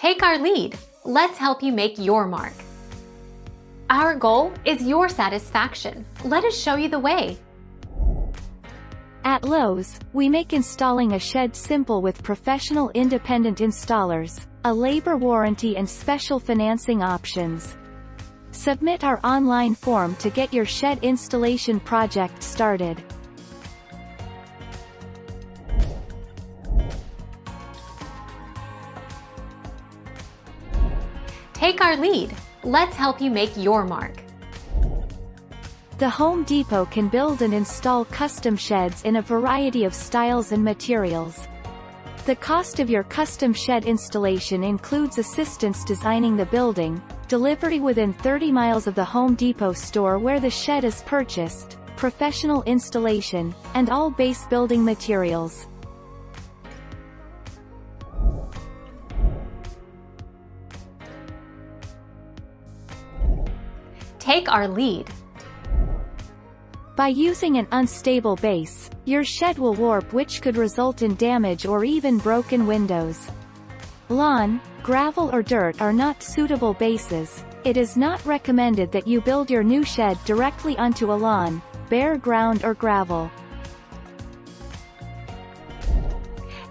Take our lead. Let's help you make your mark. Our goal is your satisfaction. Let us show you the way. At Lowe's, we make installing a shed simple with professional independent installers, a labor warranty and special financing options. Submit our online form to get your shed installation project started. Take our lead. Let's help you make your mark. The Home Depot can build and install custom sheds in a variety of styles and materials. The cost of your custom shed installation includes assistance designing the building, delivery within 30 miles of the Home Depot store where the shed is purchased, professional installation, and all base building materials. Take our lead. By using an unstable base, your shed will warp, which could result in damage or even broken windows. Lawn, gravel or dirt are not suitable bases. It is not recommended that you build your new shed directly onto a lawn, bare ground or gravel.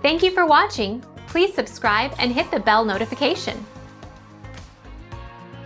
Thank you for watching. Please subscribe and hit the bell notification.